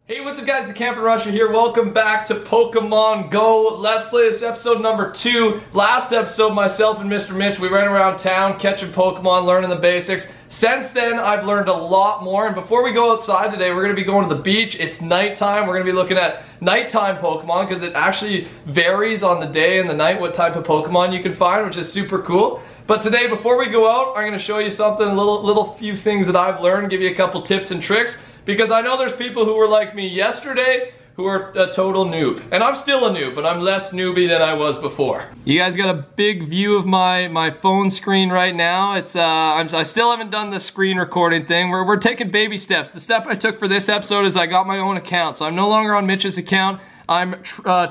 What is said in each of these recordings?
Hey, what's up guys, the Camping Rusher here. Welcome back to Pokemon Go. Let's Play. This episode number 2. Last episode, myself and Mr. Mitch, we ran around town catching Pokemon, learning the basics. Since then, I've learned a lot more, and before we go outside today, we're going to be going to the beach. It's nighttime. We're going to be looking at nighttime Pokemon, because it actually varies on the day and the night what type of Pokemon you can find, which is super cool. But today, before we go out, I'm going to show you something, little few things that I've learned, give you a couple tips and tricks, because I know there's people who were like me yesterday who are a total noob. And I'm still a noob, but I'm less newbie than I was before. You guys got a big view of my phone screen right now. It's I still haven't done the screen recording thing. We're taking baby steps. The step I took for this episode is I got my own account. So I'm no longer on Mitch's account. I'm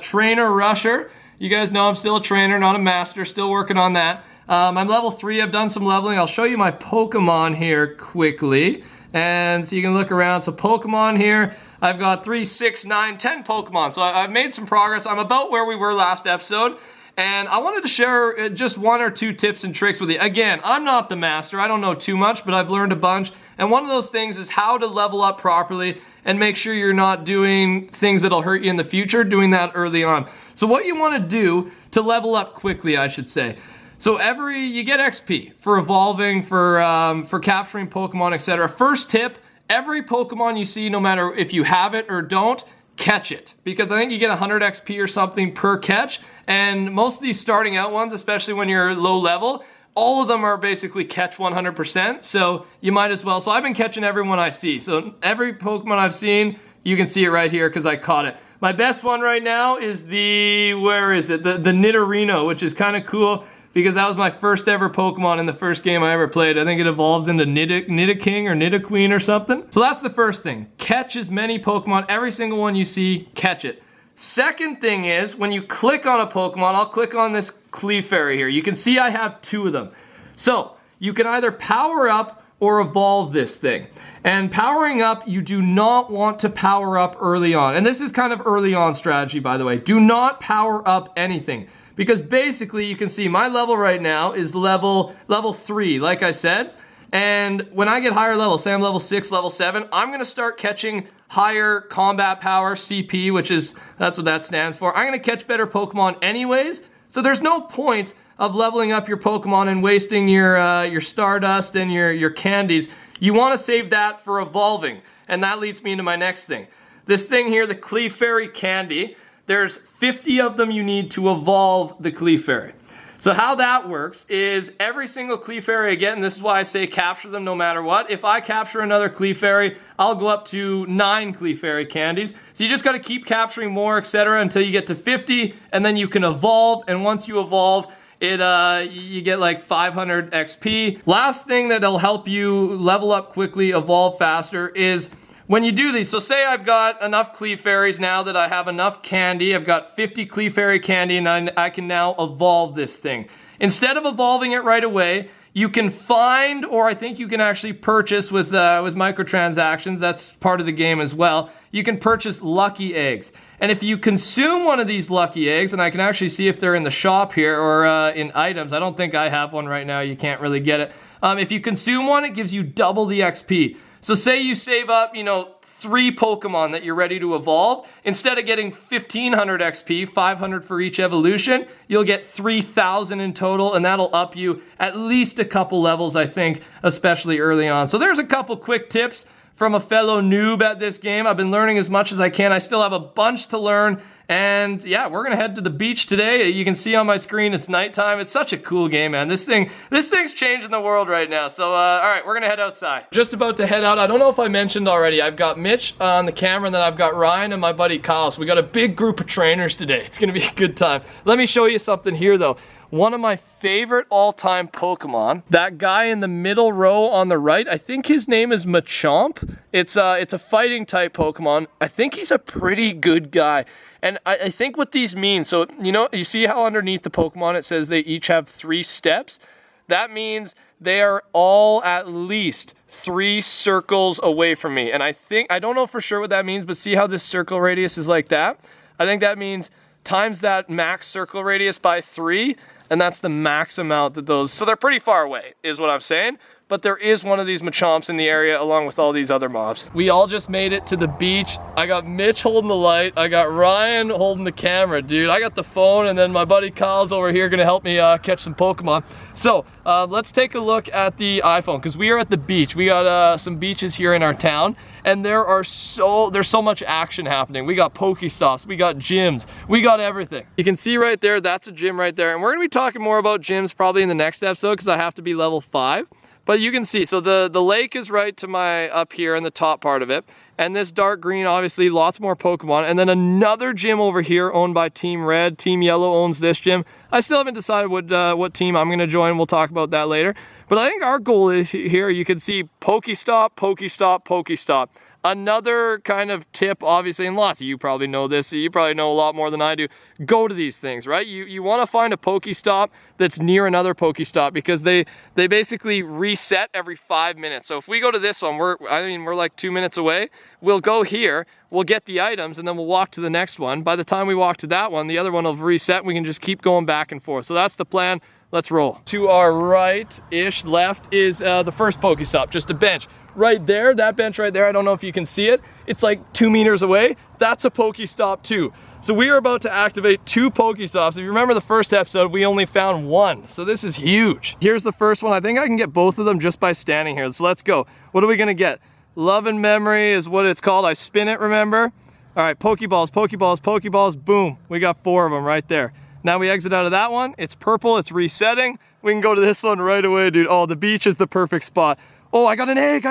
Trainer Rusher. You guys know I'm still a trainer, not a master. Still working on that. I'm level 3. I've done some leveling. I'll show you my Pokemon here quickly. And so you can look around. So Pokemon here, I've got 3, 6, 9, 10 Pokemon. So I've made some progress. I'm about where we were last episode. And I wanted to share just 1 or 2 tips and tricks with you. Again, I'm not the master. I don't know too much, but I've learned a bunch. And one of those things is how to level up properly and make sure you're not doing things that'll hurt you in the future, doing that early on. So what you want to do to level up quickly, I should say. So you get XP for evolving, for capturing Pokemon, etc. First tip, every Pokemon you see, no matter if you have it or don't, catch it. Because I think you get 100 XP or something per catch. And most of these starting out ones, especially when you're low level, all of them are basically catch 100%. So you might as well. So I've been catching everyone I see. So every Pokemon I've seen, you can see it right here because I caught it. My best one right now is the Nidorino, which is kind of cool. Because that was my first ever Pokemon in the first game I ever played. I think it evolves into Nidoking or Nidoqueen or something. So that's the first thing. Catch as many Pokemon. Every single one you see, catch it. Second thing is, when you click on a Pokemon, I'll click on this Clefairy here. You can see I have 2 of them. So, you can either power up or evolve this thing. And powering up, you do not want to power up early on. And this is kind of early on strategy, by the way. Do not power up anything. Because basically, you can see my level right now is level 3, like I said. And when I get higher levels, say I'm level 6, level 7, I'm going to start catching higher combat power, CP, that's what that stands for. I'm going to catch better Pokemon anyways. So there's no point of leveling up your Pokemon and wasting your Stardust and your candies. You want to save that for evolving. And that leads me into my next thing. This thing here, the Clefairy Candy. There's 50 of them you need to evolve the Clefairy. So how that works is every single Clefairy again, and this is why I say capture them no matter what. If I capture another Clefairy, I'll go up to 9 Clefairy candies. So you just got to keep capturing more, etc. until you get to 50, and then you can evolve. And once you evolve, you get like 500 XP. Last thing that'll help you level up quickly, evolve faster is when you do these. So say I've got enough Clefairies now that I have enough candy. I've got 50 Clefairy candy and I can now evolve this thing. Instead of evolving it right away, you can find, or I think you can actually purchase with microtransactions. That's part of the game as well. You can purchase lucky eggs. And if you consume one of these lucky eggs, and I can actually see if they're in the shop here or in items. I don't think I have one right now. You can't really get it. If you consume one, it gives you double the XP. So say you save up, 3 Pokemon that you're ready to evolve. Instead of getting 1,500 XP, 500 for each evolution, you'll get 3,000 in total, and that'll up you at least a couple levels, I think, especially early on. So there's a couple quick tips from a fellow noob at this game. I've been learning as much as I can. I still have a bunch to learn. And yeah, we're gonna head to the beach today. You can see on my screen it's nighttime. It's such a cool game, man. This thing's changing the world right now. So all right, we're gonna head outside. Just about to head out. I don't know if I mentioned already, I've got Mitch on the camera, and then I've got Ryan and my buddy Kyle. So we got a big group of trainers today. It's gonna be a good time. Let me show you something here though. One of my favorite all-time Pokemon, that guy in the middle row on the right, I think his name is Machamp. It's a fighting type Pokemon. I think he's a pretty good guy. And I think what these mean, so you see how underneath the Pokemon it says they each have 3 steps? That means they are all at least 3 circles away from me. And I don't know for sure what that means, but see how this circle radius is like that? I think that means times that max circle radius by 3, and that's the max amount that those, so they're pretty far away, is what I'm saying. but there is one of these Machomps in the area along with all these other mobs. We all just made it to the beach. I got Mitch holding the light. I got Ryan holding the camera, dude. I got the phone, and then my buddy Kyle's over here gonna help me catch some Pokemon. So let's take a look at the iPhone, because we are at the beach. We got some beaches here in our town, and there's so much action happening. We got Pokestops, we got gyms, we got everything. You can see right there, that's a gym right there. And we're gonna be talking more about gyms probably in the next episode, because I have to be level 5. But you can see, so the lake is right to my up here in the top part of it. And this dark green, obviously lots more Pokemon. And then another gym over here owned by Team Red. Team Yellow owns this gym. I still haven't decided what team I'm gonna join. We'll talk about that later. But I think our goal is here, you can see Pokestop, Pokestop, Pokestop. Another kind of tip, obviously, and lots of you probably know this, so you probably know a lot more than I do. Go to these things, right? You want to find a Pokestop that's near another Pokestop, because they basically reset every 5 minutes. So if we go to this one, we're like 2 minutes away. We'll go here, we'll get the items, and then we'll walk to the next one. By the time we walk to that one, the other one will reset. We can just keep going back and forth. So that's the plan. Let's roll. To our right-ish, left is the first Pokestop, just a bench. Right there, that bench right there, I don't know if you can see it. It's like 2 meters away. That's a Pokestop too. So we are about to activate 2 Pokestops. If you remember the first episode, we only found 1. So this is huge. Here's the first one. I think I can get both of them just by standing here. So let's go. What are we gonna get? Love and Memory is what it's called. I spin it, remember? All right, Pokeballs, Pokeballs, Pokeballs, boom. We got 4 of them right there. Now we exit out of that one. It's purple, it's resetting. We can go to this one right away, dude. Oh, the beach is the perfect spot. Oh, I got an egg,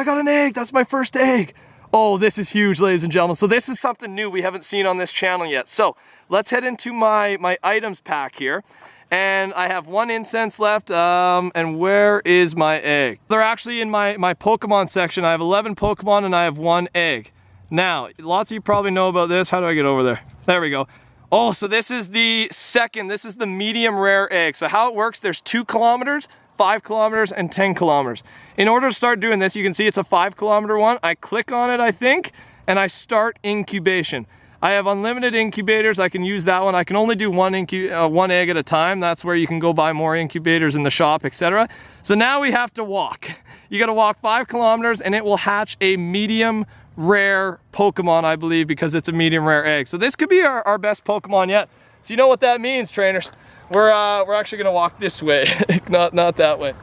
that's my first egg. Oh, this is huge, ladies and gentlemen. So this is something new we haven't seen on this channel yet. So let's head into my items pack here. And I have 1 incense left, and where is my egg? They're actually in my Pokemon section. I have 11 Pokemon and I have 1 egg. Now, lots of you probably know about this. How do I get over there? There we go. Oh, so this is the second, this is the medium rare egg. So how it works, there's 2 kilometers, 5 kilometers, and 10 kilometers. In order to start doing this, you can see it's a 5 kilometer one. I click on it, I think, and I start incubation. I have unlimited incubators. I can use that one. I can only do one egg at a time. That's where you can go buy more incubators in the shop, etc. So now we have to walk. You gotta walk 5 kilometers and it will hatch a medium rare Pokemon, I believe, because it's a medium rare egg. So this could be our best Pokemon yet. So you know what that means, trainers. We're actually gonna walk this way, not that way.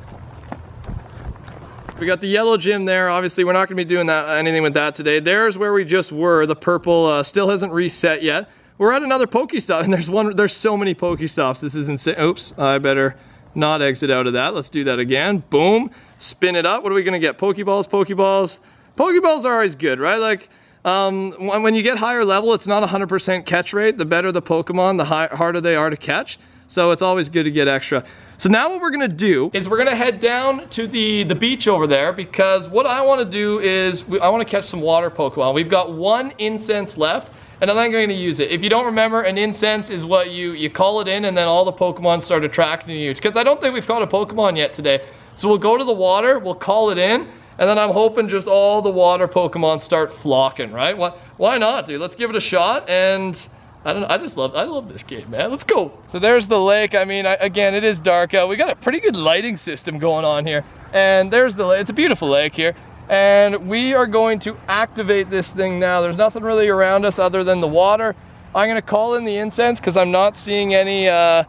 We got the yellow gym there. Obviously, we're not gonna be doing anything with that today. There's where we just were. The purple still hasn't reset yet. We're at another Pokestop, and there's so many Pokestops. This is insane. Oops, I better not exit out of that. Let's do that again. Boom, spin it up. What are we gonna get? Pokeballs, Pokeballs. Pokeballs are always good, right? Like, when you get higher level, it's not 100% catch rate. The better the Pokemon, the harder they are to catch. So it's always good to get extra. So now what we're gonna do is we're gonna head down to the beach over there, because what I wanna do is, I wanna catch some water Pokemon. We've got 1 incense left, and I'm not gonna use it. If you don't remember, an incense is what you call it in, and then all the Pokemon start attracting you. Because I don't think we've caught a Pokemon yet today. So we'll go to the water, we'll call it in, and then I'm hoping just all the water Pokemon start flocking, right? Why not, dude? Let's give it a shot, and I love this game, man. Let's go. So there's the lake. I mean, again, it is dark out. We got a pretty good lighting system going on here. And there's the lake. It's a beautiful lake here. And we are going to activate this thing now. There's nothing really around us other than the water. I'm gonna call in the incense because I'm not seeing any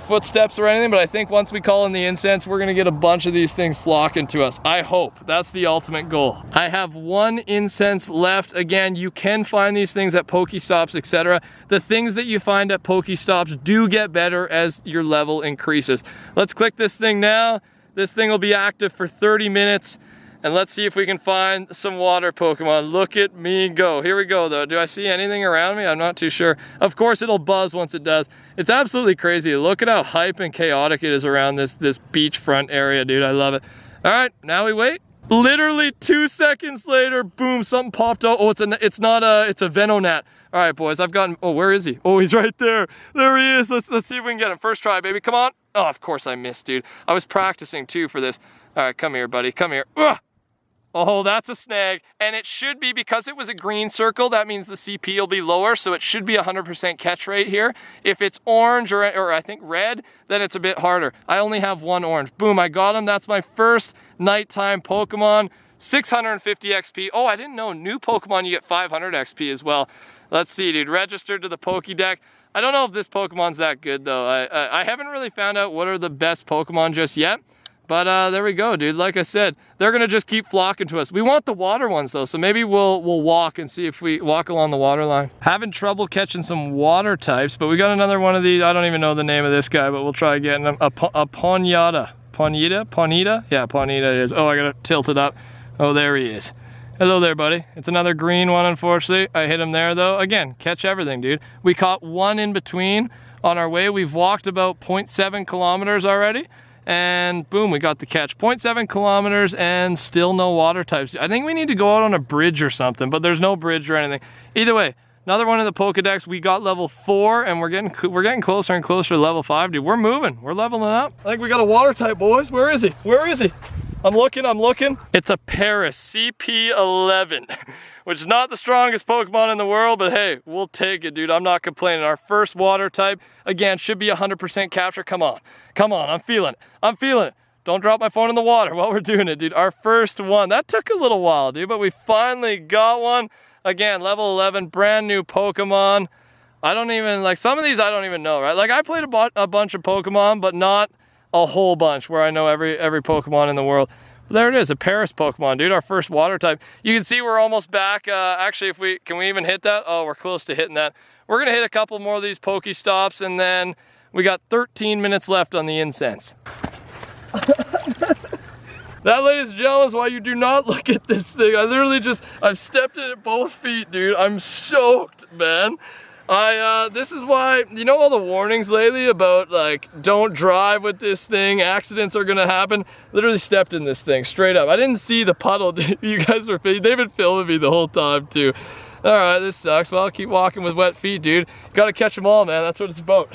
footsteps or anything, but I think once we call in the incense, we're gonna get a bunch of these things flocking to us. I hope. That's the ultimate goal. I have 1 incense left. Again, you can find these things at Pokestops, etc. The things that you find at Pokestops do get better as your level increases. Let's click this thing now. This thing will be active for 30 minutes. And let's see if we can find some water Pokemon. Look at me go. Here we go though. Do I see anything around me? I'm not too sure. Of course it'll buzz once it does. It's absolutely crazy. Look at how hype and chaotic it is around this beachfront area, dude. I love it. All right, now we wait. Literally 2 seconds later, boom, something popped out. Oh, it's a Venonat. All right, boys, oh, where is he? Oh, he's right there. There he is. Let's see if we can get him. First try, baby, come on. Oh, of course I missed, dude. I was practicing too for this. All right, come here, buddy, come here. Ugh. Oh, that's a snag. And it should be, because it was a green circle, that means the CP will be lower, so it should be 100% catch rate here. If it's orange or I think red, then it's a bit harder. I only have one orange. Boom, I got him. That's my first nighttime Pokemon. 650 XP. Oh, I didn't know, new Pokemon you get 500 XP as well. Let's see, dude, registered to the Pokédex. I don't know if this Pokemon's that good though. I haven't really found out what are the best Pokemon just yet. But there we go, dude. Like I said, they're gonna just keep flocking to us. We want the water ones though, so maybe we'll walk and see if we walk along the water line. Having trouble catching some water types, but we got another one of these. I don't even know the name of this guy, but we'll try getting him. A Ponyta. Ponyta? Yeah, Ponyta it is. Oh, I gotta tilt it up. Oh, there he is. Hello there, buddy. It's another green one, unfortunately. I hit him there though. Again, catch everything, dude. We caught one in between on our way. We've walked about 0.7 kilometers already. And boom, we got the catch. 0.7 kilometers and still no water types. I think we need to go out on a bridge or something, but there's no bridge or anything. Either way, another one of the Pokedex. We got level 4 and we're getting closer and closer to level 5, dude. We're moving, we're leveling up. I think we got a water type, boys. Where is he? Where is he? I'm looking. It's a Paris CP11, which is not the strongest Pokemon in the world, but hey, we'll take it, dude. I'm not complaining. Our first water type, again, should be 100% capture. Come on, I'm feeling it. Don't drop my phone in the water while we're doing it, dude. Our first one, that took a little while, dude, but we finally got one. Again, level 11, brand new Pokemon. I don't even, like, some of these I don't even know, right? Like, I played a bunch of Pokemon, but not a whole bunch where I know every Pokemon in the world. But there it is, a Paris Pokemon, dude, our first water type. You can see we're almost back. Actually, can we even hit that? Oh, we're close to hitting that. We're gonna hit a couple more of these Pokestops, and then we got 13 minutes left on the incense. That, ladies and gentlemen, is why you do not look at this thing. I've stepped in it both feet, dude. I'm soaked, man. This is why, you know, all the warnings lately about, like, don't drive with this thing, accidents are gonna happen. Literally stepped in this thing, straight up. I didn't see the puddle, dude. You guys were, they've been filming me the whole time, too. All right, this sucks. Well, I'll keep walking with wet feet, dude. You gotta catch them all, man. That's what it's about.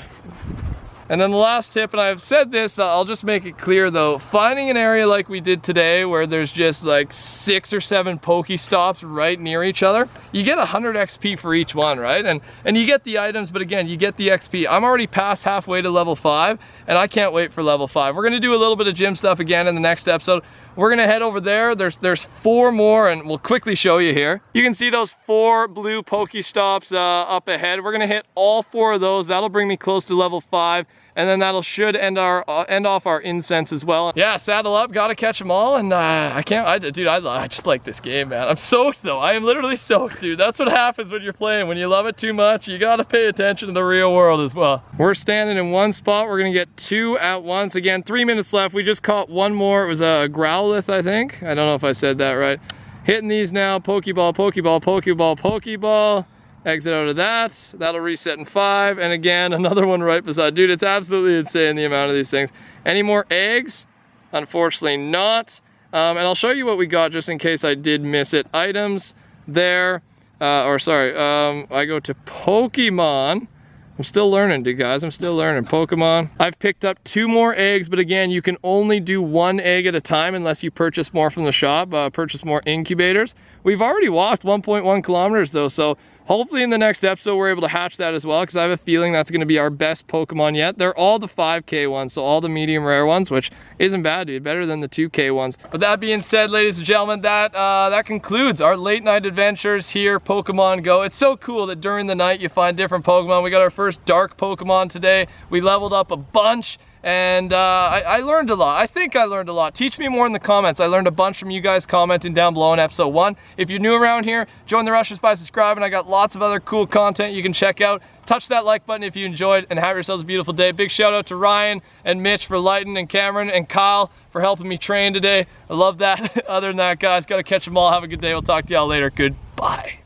And then the last tip, and I've said this, I'll just make it clear though, finding an area like we did today where there's just like 6 or 7 Pokestops right near each other, you get 100 XP for each one, right? And you get the items, but again, you get the XP. I'm already past halfway to level 5, and I can't wait for level 5. We're gonna do a little bit of gym stuff again in the next episode. We're gonna head over there. There's 4 more, and we'll quickly show you here. You can see those 4 blue Pokestops up ahead. We're gonna hit all 4 of those. That'll bring me close to level 5. And then that'll should end off our incense as well. Yeah, saddle up, gotta catch them all, and I just like this game, man. I'm soaked though. I am literally soaked, dude. That's what happens when you're playing. When you love it too much, you gotta pay attention to the real world as well. We're standing in one spot. We're gonna get 2 at once. Again, 3 minutes left. We just caught one more. It was a Growlithe, I think. I don't know if I said that right. Hitting these now. Pokeball, Pokeball, Pokeball, Pokeball. Exit out of that. That'll reset in 5. And again, another one right beside. Dude, it's absolutely insane, the amount of these things. Any more eggs? Unfortunately not. And I'll show you what we got just in case I did miss it. Items there. I go to Pokemon. I'm still learning, dude, guys. I'm still learning. Pokemon. I've picked up 2 more eggs, but again, you can only do 1 egg at a time unless you purchase more from the shop, purchase more incubators. We've already walked 1.1 kilometers though, so hopefully in the next episode we're able to hatch that as well, because I have a feeling that's going to be our best Pokemon yet. They're all the 5K ones, so all the medium rare ones, which isn't bad, dude. Better than the 2K ones. With that being said, ladies and gentlemen, that concludes our late night adventures here, Pokemon Go. It's so cool that during the night you find different Pokemon. We got our first dark Pokemon today. We leveled up a bunch. And I learned a lot. I think I learned a lot. Teach me more in the comments. I learned a bunch from you guys commenting down below in episode 1. If you're new around here, join the Rushers by subscribing. I got lots of other cool content you can check out. Touch that like button if you enjoyed, and have yourselves a beautiful day. Big shout out to Ryan and Mitch for lighting, and Cameron and Kyle for helping me train today. I love that. Other than that, guys, gotta catch them all. Have a good day. We'll talk to y'all later. Goodbye.